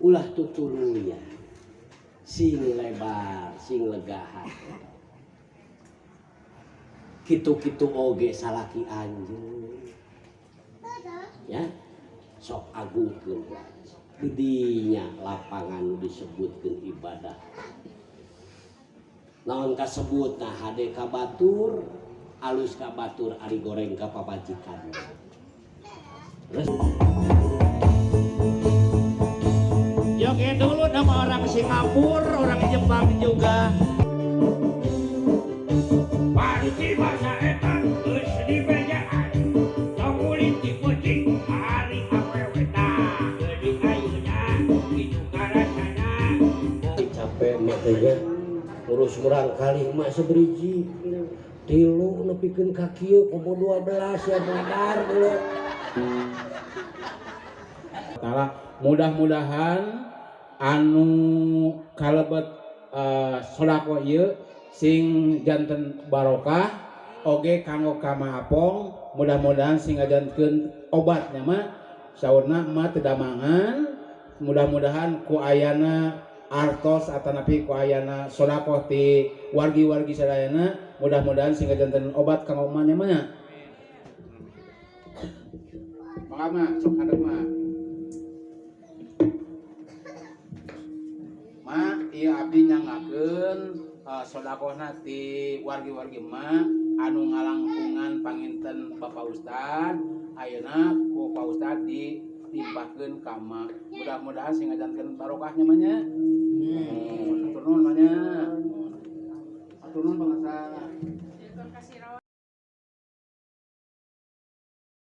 ulah tutuluya sing lebar sing legahan kitu-kitu oge salaki anjeun ya sok agungkeun didinya lapangan disebutkeun ibadah naon kasebutna hade ka batur alus ka batur ari goreng ka pabajikan joget dulu nama orang Singapura orang Jepang juga Pariki masa etan geus di bejaan Tomulit di kucing hari awewena Geuning ayeuna kitu karasana capek mah teh nya urus urang kali mah sabriji tilu nepikeun ka kieu komo 12 ya badar dulu Ta'ala mudah-mudahan anu kalebet sodako ieu sing janten barokah oge kanggo kamaapong mudah-mudahan sing ngajankeun obatnya mah saurna mah teu damangan mudah-mudahan ku ayana artos atanapi ku ayana sodako ti wargi-wargi sadayana mudah-mudahan sing ngajanten obat kanggo manya mah mangga sok hadap mah ieu abdi nyangakeun sodakohna ti wargi-wargi mah anu ngalangkungan panginten Bapak Ustad ayeuna ku Pak Ustad ditimpahkeun ka ma mudah-mudahan sing ngajankeun barokahnya mah nya atur nuhun mah nya atur nuhun pangasana